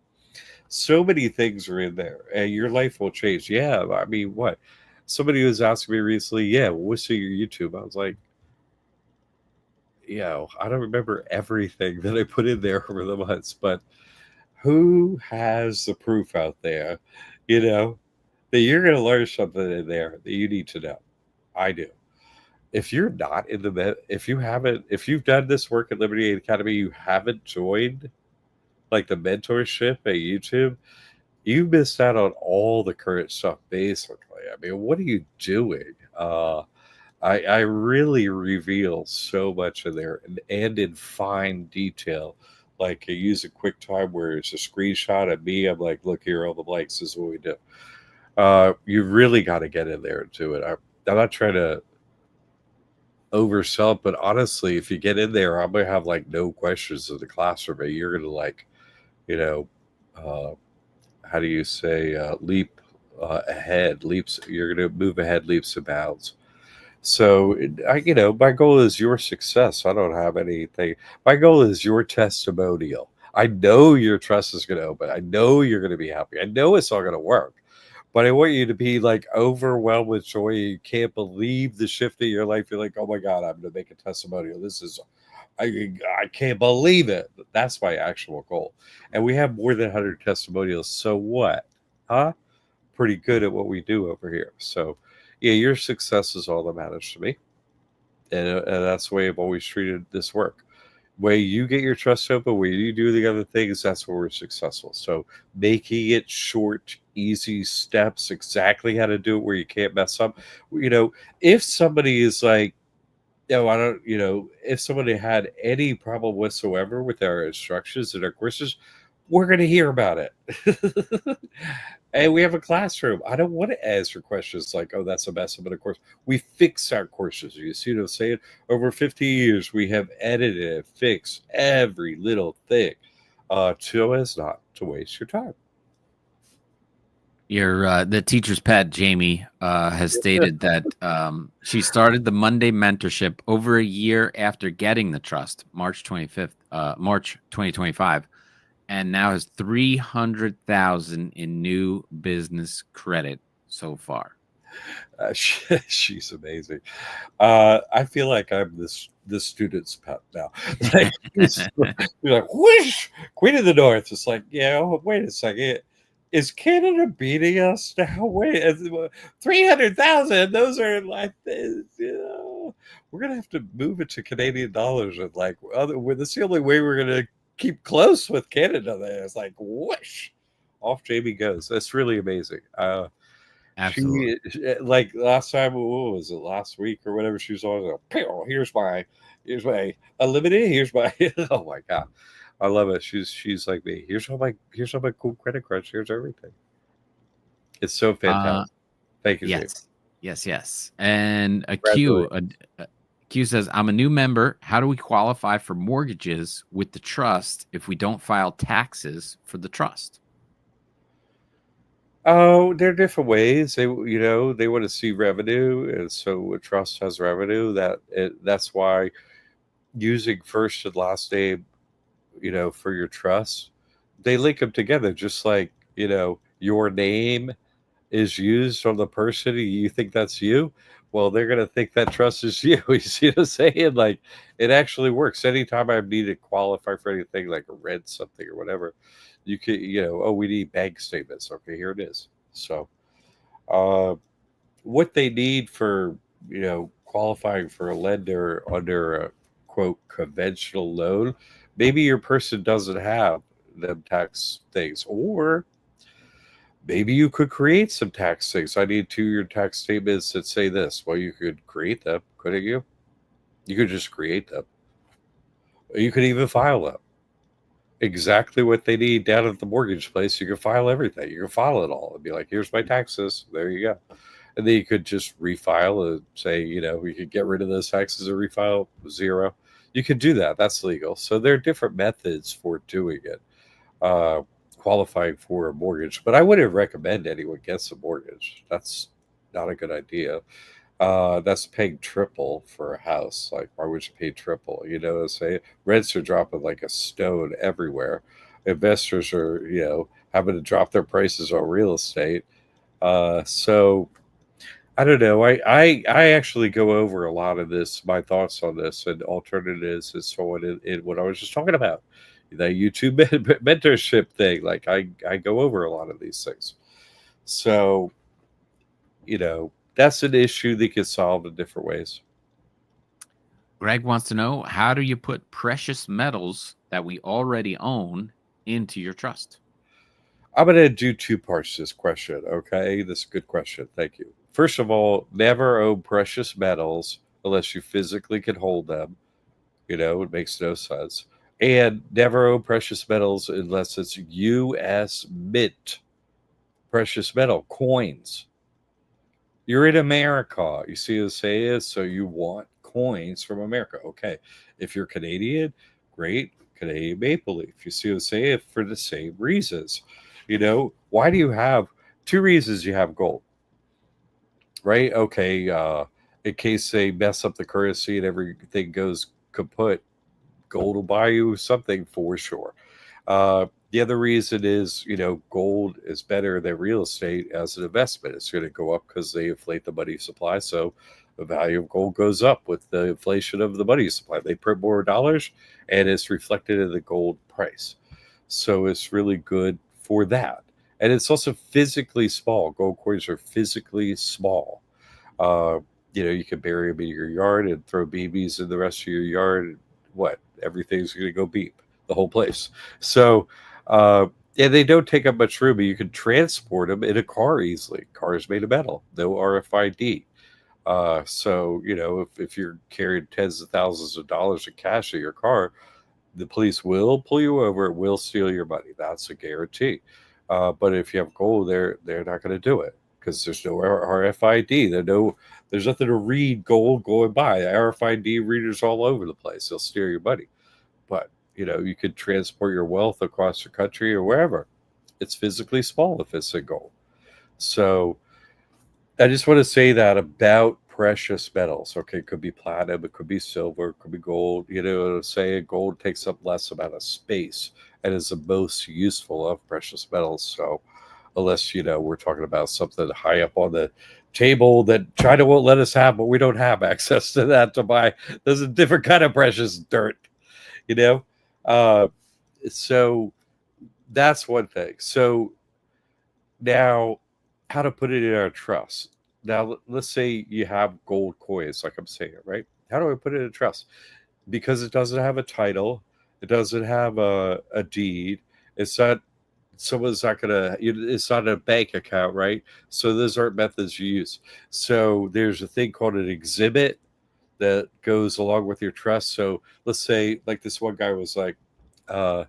So many things are in there, and your life will change. Yeah, I mean, what? Somebody was asking me recently, yeah, what's your YouTube? I was like, I don't remember everything that I put in there over the months, but who has the proof out there, you know, that you're going to learn something in there that you need to know? I do. If you're not in if you've done this work at Liberty Academy, you haven't joined like the mentorship at YouTube, you missed out on all the current stuff, basically. I mean, what are you doing? I really reveal so much in there, and in fine detail. Like I use a QuickTime where it's a screenshot of me. I'm like, look here, all the blanks. This is what we do. You really got to get in there and do it. I'm not trying to oversell it, but honestly, if you get in there, I'm gonna have like no questions in the classroom. And you're gonna like, you know, uh, how do you say, leap ahead? Leaps. You're gonna move ahead leaps and bounds. So, my goal is your success. I don't have anything. My goal is your testimonial. I know your trust is going to open. I know you're going to be happy. I know it's all going to work. But I want you to be like overwhelmed with joy. You can't believe the shift in your life. You're like, oh my God, I'm going to make a testimonial. I can't believe it. That's my actual goal. And we have more than 100 testimonials. So what? Huh? Pretty good at what we do over here. So, yeah, your success is all that matters to me, and that's the way I've always treated this work. Way you get your trust open, way you do the other things, that's where we're successful. So making it short, easy steps, exactly how to do it, where you can't mess up. If somebody is like, I don't, if somebody had any problem whatsoever with our instructions and our courses, we're going to hear about it. And we have a classroom. I don't want to answer questions like, oh, that's a mess up in a course. We fix our courses. You see what I'm saying? Over 50 years, we have edited and fixed every little thing so as not to waste your time. The teacher's pet, Jamie, has stated that she started the Monday mentorship over a year after getting the trust, March 2025, and now has 300,000 in new business credit so far. She's amazing. I feel like I'm this student's pet now. Like, you're like, whoosh, Queen of the North. It's like, wait a second. Is Canada beating us now? Wait, 300,000. Those are like, we're gonna have to move it to Canadian dollars, and like, that's the only way we're gonna keep close with Canada. There, it's like, whoosh, off Jamie goes. That's really amazing. Absolutely. Like last time, what was it, last week or whatever? She was always like, here's my unlimited. Here's my oh my God, I love it. She's like me. Here's all my cool credit cards. Here's everything. It's so fantastic. Thank you, Yes, yes. And Congratulations. Q says, I'm a new member. How do we qualify for mortgages with the trust if we don't file taxes for the trust? Oh, there are different ways. They want to see revenue, and so a trust has revenue. That's why using first and last name, for your trust, they link them together. Just like your name is used on the person, you think that's you. Well, they're gonna think that trust is you. You see what I'm saying? Like it actually works. Anytime I need to qualify for anything, like rent something or whatever, you can, oh, we need bank statements. Okay, here it is. So, uh, what they need for qualifying for a lender under a quote conventional loan, maybe your person doesn't have them tax things, or Maybe you could create some tax things. I need 2-year tax statements that say this. Well, you could create them, couldn't you? You could just create them. You could even file them. Exactly what they need down at the mortgage place. You can file everything. You can file it all and be like, here's my taxes. There you go. And then you could just refile and say, we could get rid of those taxes and refile zero. You could do that. That's legal. So there are different methods for doing it, uh, qualifying for a mortgage. But I wouldn't recommend anyone gets a mortgage. That's not a good idea. That's paying triple for a house. Like, why would you pay triple? You know what I'm saying? Rents are dropping like a stone everywhere. Investors are, having to drop their prices on real estate. So I don't know. I actually go over a lot of this, my thoughts on this and alternatives and so on in what I was just talking about. The YouTube mentorship thing. Like I go over a lot of these things. So, that's an issue that gets solved in different ways. Greg wants to know, how do you put precious metals that we already own into your trust? I'm going to do two parts to this question. Okay. This is a good question. Thank you. First of all, never own precious metals unless you physically can hold them. It makes no sense. And never own precious metals unless it's U.S. Mint precious metal coins. You're in America. You see what I'm saying? So you want coins from America. Okay. If you're Canadian, great. Canadian Maple Leaf. You see what I'm saying? For the same reasons. Why do you have two reasons you have gold? Right? Okay. In case they mess up the currency and everything goes kaput, gold will buy you something for sure. The other reason is, gold is better than real estate as an investment. It's going to go up because they inflate the money supply. So the value of gold goes up with the inflation of the money supply. They print more dollars and it's reflected in the gold price. So it's really good for that. And it's also physically small. Gold coins are physically small. Uh, you can bury them in your yard and throw babies in the rest of your yard. What? Everything's going to go beep, the whole place. So, and they don't take up much room, but you can transport them in a car easily. Cars made of metal, no RFID. So, if you're carrying tens of thousands of dollars in cash in your car, the police will pull you over, it will steal your money. That's a guarantee. But if you have gold, they're not going to do it because there's no RFID. There's nothing to read gold going by. RFID readers all over the place. They'll steal your money. But you could transport your wealth across the country or wherever. It's physically small if it's in gold. So I just want to say that about precious metals. Okay, it could be platinum, it could be silver, it could be gold. Say gold takes up less amount of space and is the most useful of precious metals. So unless we're talking about something high up on the table that China won't let us have, but we don't have access to that to buy. There's a different kind of precious dirt, you know. Uh, so that's one thing. So now, how to put it in our trust? Now, let's say you have gold coins, like I'm saying, right? How do I put it in trust? Because it doesn't have a title, it doesn't have a deed. It's not someone's not gonna. It's not a bank account, right? So those aren't methods you use. So there's a thing called an exhibit that goes along with your trust. So let's say, like this one guy was like, uh,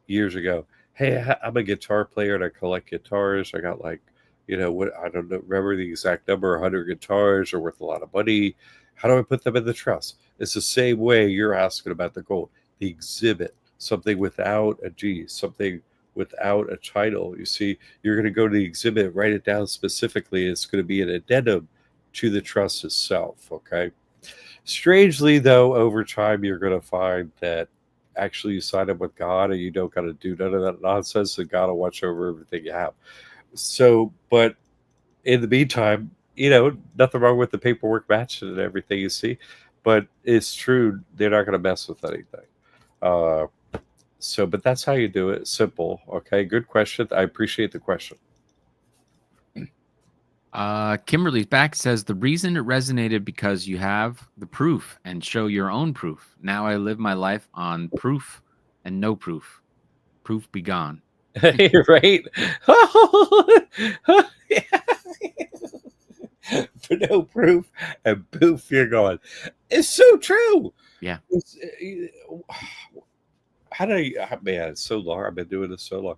years ago, hey, I'm a guitar player and I collect guitars. I got like, what, I don't know, remember the exact number. 100 guitars are worth a lot of money. How do I put them in the trust? It's the same way you're asking about the gold. The exhibit, something without a G, something without a title. You see, you're going to go to the exhibit, write it down specifically. It's going to be an addendum to the trust itself. Okay. Strangely, though, over time, you're going to find that actually you sign up with God and you don't got to do none of that nonsense, and God will watch over everything you have. So, but in the meantime, nothing wrong with the paperwork matching and everything you see, but it's true, they're not going to mess with anything. But that's how you do it. Simple. Okay. Good question. I appreciate the question. Kimberly's back, says the reason it resonated because you have the proof and show your own proof. Now I live my life on proof and no proof. Proof be gone. right? For no proof, and poof, you're gone. It's so true. Yeah. It's, how do you, man, it's so long. I've been doing this so long.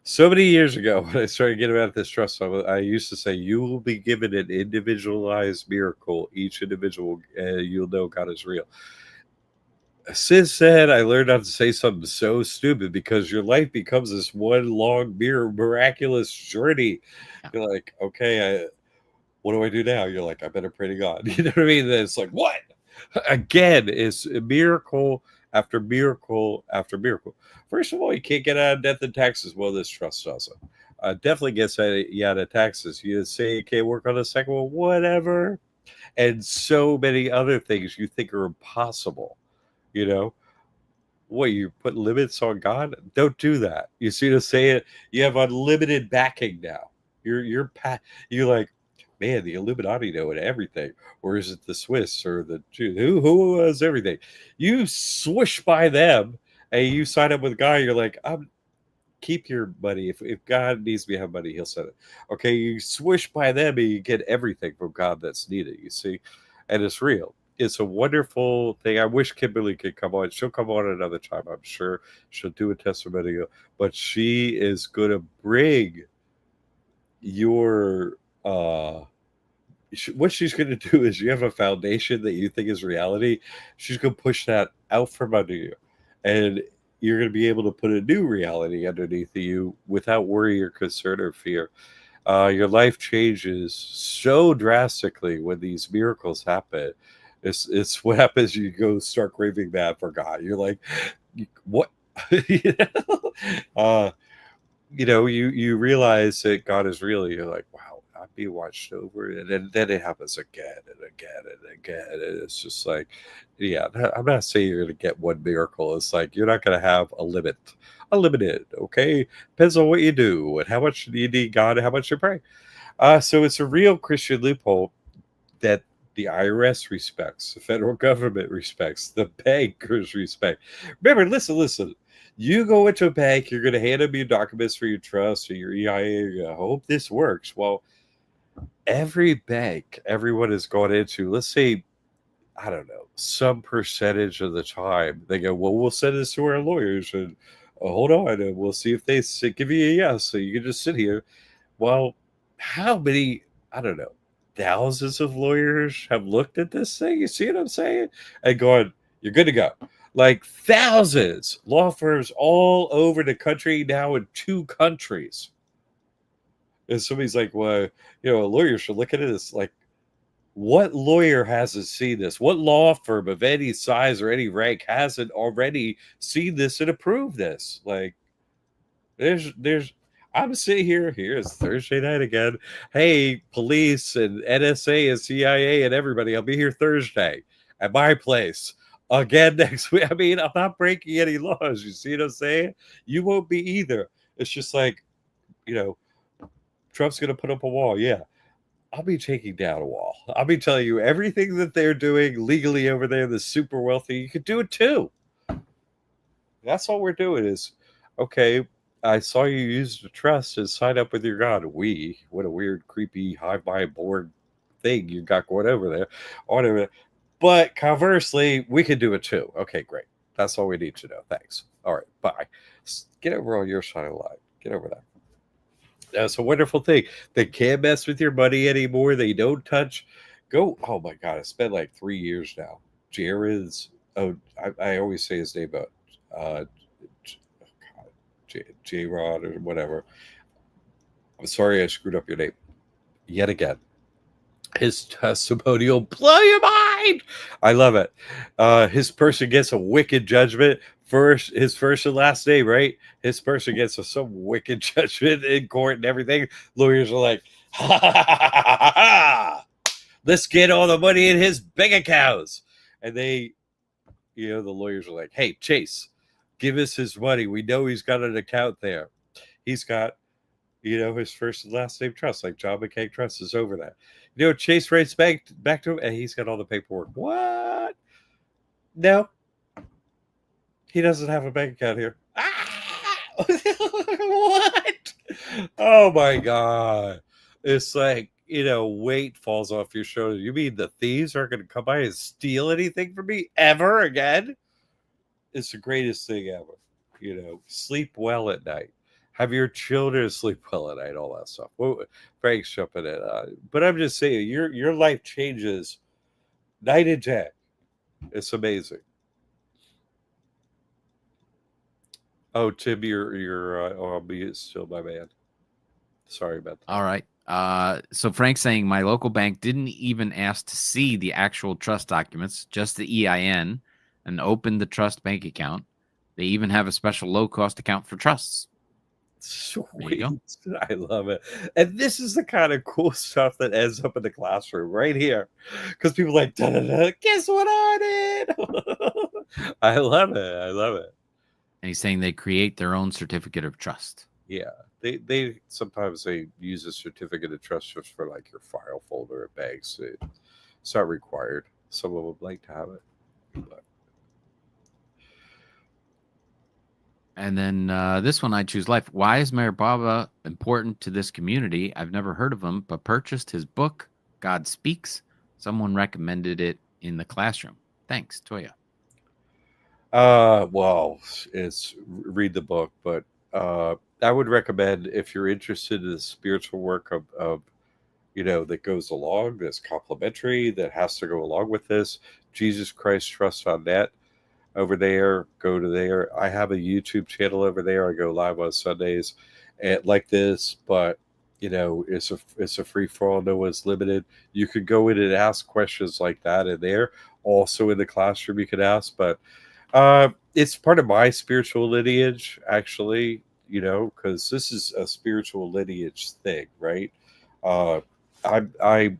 So many years ago, when I started getting out of this trust, I used to say, "You will be given an individualized miracle. Each individual, you'll know God is real." Since then, I learned not to say something so stupid because your life becomes this one long, miraculous journey. Yeah. You're like, okay, what do I do now? You're like, I better pray to God. You know what I mean? Then it's like, what? Again, it's a miracle after miracle after miracle. First of all, you can't get out of death and taxes. Well, this trust doesn't. Definitely gets you out of taxes. You say you can't work on the second one, whatever. And so many other things you think are impossible. You know, what, you put limits on God? Don't do that. You see to say it, you have unlimited backing now. You're like, man, the Illuminati know everything, or is it the Swiss or the Jew? Who has everything? You swish by them, and you sign up with a guy. You're like, keep your money. If God needs me to have money, He'll send it. Okay, you swish by them, and you get everything from God that's needed. You see, and it's real. It's a wonderful thing. I wish Kimberly could come on. She'll come on another time. I'm sure she'll do a testimonial, but she is going to bring your what she's going to do is, you have a foundation that you think is reality. She's going to push that out from under you, and you're going to be able to put a new reality underneath you without worry or concern or fear. Your life changes so drastically when these miracles happen. It's what happens. You go start craving that for God. You're like, what? You know? You realize that God is real. You're like, wow, I'm being watched over, and then it happens again and again and again, and it's just like, yeah, I'm not saying you're going to get one miracle. It's like, you're not going to have unlimited. Okay, depends on what you do and how much you need God and how much you pray. So it's a real Christian loophole that the IRS respects, the federal government respects, the bankers respect. Remember, listen. You go into a bank, you're going to hand them your documents for your trust or your EIA. I hope this works. Well, every bank everyone has gone into, let's say, I don't know, some percentage of the time, they go, well, we'll send this to our lawyers and hold on, and we'll see if they give you a yes. So you can just sit here. Well, how many, I don't know, thousands of lawyers have looked at this thing? You see what I'm saying? And going, you're good to go. Like thousands, law firms all over the country, now in 2 countries. And somebody's like, well, a lawyer should look at this. Like, what lawyer hasn't seen this? What law firm of any size or any rank hasn't already seen this and approved this? Like, there's I'm sitting here. Here's Thursday night again. Hey, police and NSA and CIA and everybody, I'll be here Thursday at my place again next week. I mean, I'm not breaking any laws. You see what I'm saying? You won't be either. It's just like, Trump's going to put up a wall. Yeah. I'll be taking down a wall. I'll be telling you everything that they're doing legally over there, the super wealthy, you could do it too. That's all we're doing is, okay, I saw you use the trust and sign up with your God. What a weird, creepy, hive mind board thing you got going over there. Whatever. But conversely, we could do it too. Okay, great. That's all we need to know. Thanks. All right, bye. Get over on your side of the line. Get over there. That's a wonderful thing. They can't mess with your money anymore. They don't touch. Go. Oh my God. It's been like 3 years now. Jared's. Oh, I always say his name, but J Rod or whatever. I'm sorry I screwed up your name yet again. His testimonial blow your mind. I love it. His person gets a wicked judgment. His first and last name, right? His person gets some wicked judgment in court and everything. Lawyers are like, ha, ha, ha, ha, ha, ha. Let's get all the money in his bank accounts. And they, the lawyers are like, hey, Chase, give us his money. We know he's got an account there. He's got, his first and last name trust, like John McCaig Trust is over that. Chase writes back to him, and he's got all the paperwork. What? No, he doesn't have a bank account here. What? Oh my god! It's like, weight falls off your shoulder. You mean the thieves aren't going to come by and steal anything from me ever again? It's the greatest thing ever. Sleep well at night. Have your children sleep well at night. All that stuff. Well, Frank's jumping in, but I'm just saying, your life changes night and day. It's amazing. Oh, Tim, you're on mute still, my man. Sorry about that. All right. So Frank's saying my local bank didn't even ask to see the actual trust documents, just the EIN, and open the trust bank account. They even have a special low-cost account for trusts. There you go. Sweet. I love it. And this is the kind of cool stuff that ends up in the classroom right here. Because people are like, da, da, da, guess what I did? I love it. I love it. And he's saying they create their own certificate of trust. Yeah. They sometimes they use a certificate of trust just for like your file folder at banks. It's not required. Some of them like to have it. But. And then this one, I choose life. Why is Mayor Baba important to this community? I've never heard of him, but purchased his book, God Speaks. Someone recommended it in the classroom. Thanks, Toya. Well, it's read the book, but I would recommend, if you're interested in the spiritual work of that goes along, that's complementary, that has to go along with this, Jesus Christ Trust on Net. Over there, go to there. I have a YouTube channel over there. I go live on Sundays, and like this, but it's a free for all. No one's limited. You could go in and ask questions like that in there. Also in the classroom, you could ask, but it's part of my spiritual lineage, actually. Because this is a spiritual lineage thing, right? I'm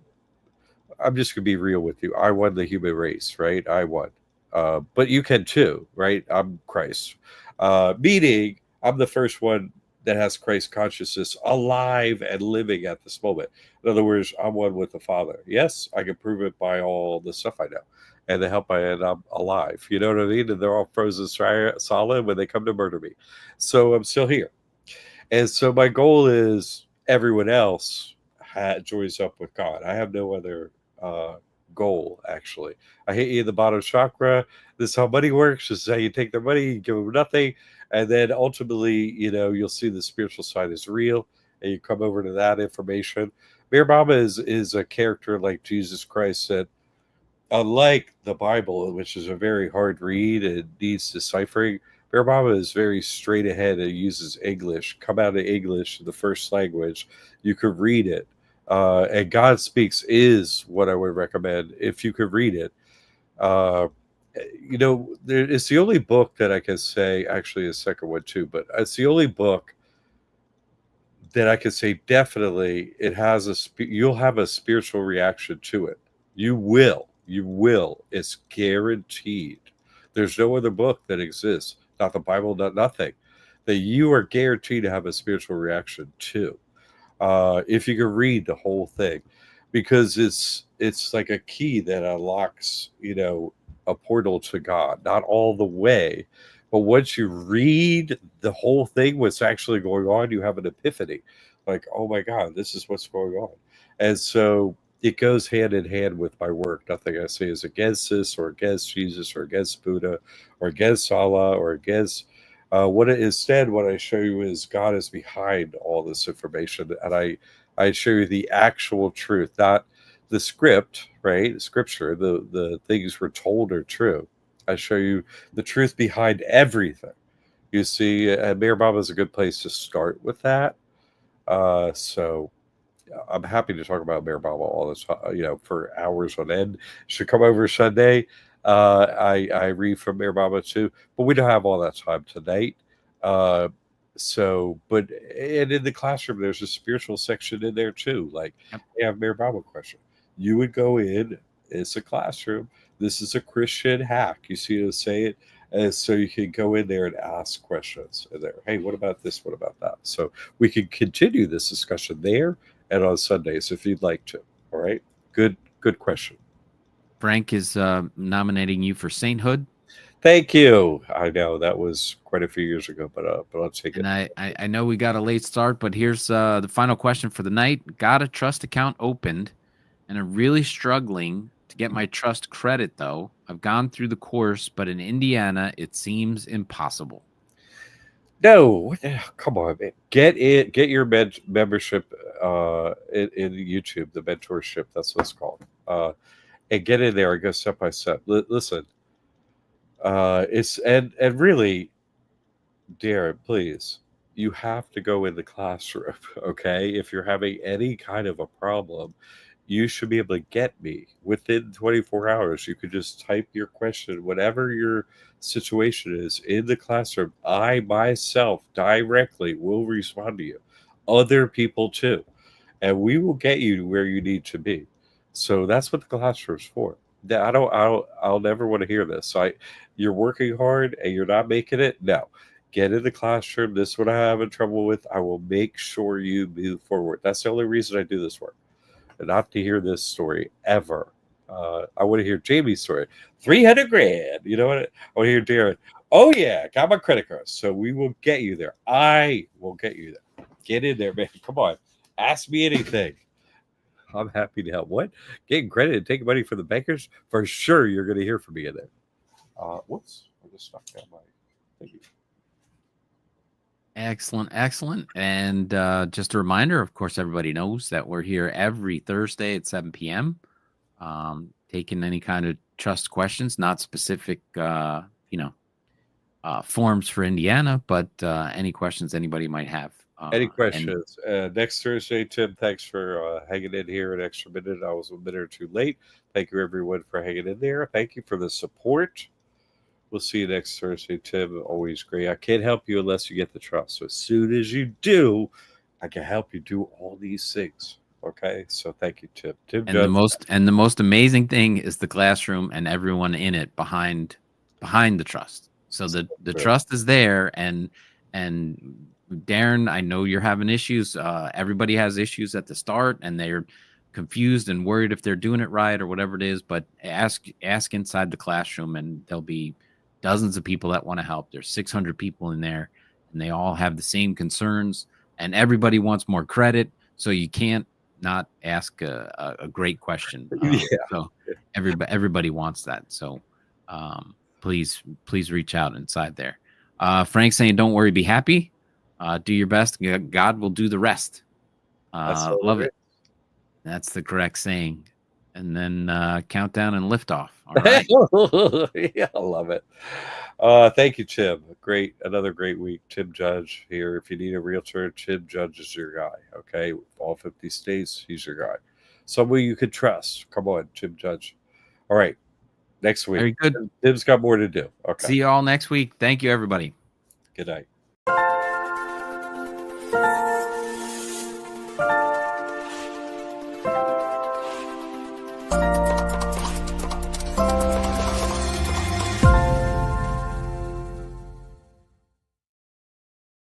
just gonna be real with you. I won the human race, right? I won. But you can too, right? I'm Christ. Meaning I'm the first one that has Christ consciousness alive and living at this moment. In other words, I'm one with the Father. Yes, I can prove it by all the stuff I know and the help and I'm alive. You know what I mean? And they're all frozen solid when they come to murder me. So I'm still here. And so my goal is everyone else joins up with God. I have no other goal, actually. I hit you in the bottom chakra. This is how money works. This is how you take their money, you give them nothing, and then ultimately, you'll see the spiritual side is real, and you come over to that information. Mayor Baba is a character like Jesus Christ that, unlike the Bible, which is a very hard read and needs deciphering, Mayor Baba is very straight ahead and uses English. Come out of English, the first language. You could read it. And God Speaks is what I would recommend if you could read it. It's the only book that I can say, actually, a second one too, but it's the only book that I can say definitely it has you'll have a spiritual reaction to it. You will. It's guaranteed. There's no other book that exists, not the Bible, not nothing, that you are guaranteed to have a spiritual reaction to. If you can read the whole thing, because it's like a key that unlocks a portal to God, not all the way, but once you read the whole thing, what's actually going on, you have an epiphany, like, oh my God, this is what's going on. And so it goes hand in hand with my work. Nothing I say is against this or against Jesus or against Buddha or against Allah or against what I show you is God is behind all this information, and I show you the actual truth, not the script, right? Scripture, the things we're told are true. I show you the truth behind everything. You see, Mayor Baba is a good place to start with that. So I'm happy to talk about Mayor Baba all this, for hours on end. Should come over Sunday. I read from Mayor Baba too, but we don't have all that time tonight. And in the classroom, there's a spiritual section in there too. Like, I have Mayor Baba question. You would go in. It's a classroom. This is a Christian hack. You see what I say it. And so you can go in there and ask questions. And there, hey, what about this? What about that? So we can continue this discussion there and on Sundays if you'd like to. All right. Good question. Frank is nominating you for sainthood. Thank you. I know that was quite a few years ago, but I'll take And it. I know we got a late start, but here's the final question for the night. Got a trust account opened, and I'm really struggling to get my trust credit, though. I've gone through the course, but in Indiana, it seems impossible. No, what the hell? Come on, man. Get it. Get your membership in YouTube, the mentorship. That's what it's called. And get in there and go step by step. Listen, it's and really, Darren, please, you have to go in the classroom. Okay, if you're having any kind of a problem, you should be able to get me within 24 hours. You could just type your question, whatever your situation is, in the classroom. I myself directly will respond to you, other people too, and we will get you to where you need to be. So that's what the classroom's for. I'll never want to hear this. You're working hard and you're not making it. No, get in the classroom. This is what I'm having trouble with. I will make sure you move forward. That's the only reason I do this work. And not to hear this story ever. I want to hear Jamie's story. 300 grand. You know what? I want to hear Darren. Oh, yeah, got my credit card. So we will get you there. I will get you there. Get in there, man. Come on. Ask me anything. I'm happy to help. What? Getting credit and taking money from the bankers? For sure, you're going to hear from me in there. Whoops. I just stuck down my thingy. Excellent, excellent. And just a reminder, of course, everybody knows that we're here every Thursday at 7 p.m. Taking any kind of trust questions, not specific, forms for Indiana, but any questions anybody might have. Any And questions? Next Thursday, Tim, thanks for hanging in here an extra minute. I was a minute or two late. Thank you, everyone, for hanging in there. Thank you for the support. We'll see you next Thursday, Tim. Always great. I can't help you unless you get the trust. So as soon as you do, I can help you do all these things. Okay. So thank you, Tim. Tim and the Judge. most amazing thing is the classroom and everyone in it behind the trust. So the trust is there, and Darren, I know you're having issues. Everybody has issues at the start, and they're confused and worried if they're doing it right or whatever it is. But ask inside the classroom, and there'll be dozens of people that want to help. There's 600 people in there, and they all have the same concerns, and everybody wants more credit. So you can't not ask a great question. Yeah. So everybody wants that. So please reach out inside there. Frank saying, "Don't worry, be happy. Do your best. God will do the rest." Love it. That's the correct saying. And then countdown and liftoff. All right. Yeah, I love it. Thank you, Tim. Another great week. Tim Judge here. If you need a realtor, Tim Judge is your guy. Okay, all 50 states, he's your guy. Somebody you could trust. Come on, Tim Judge. All right, next week. Very good. Tim's got more to do. Okay. See you all next week. Thank you, everybody. Good night.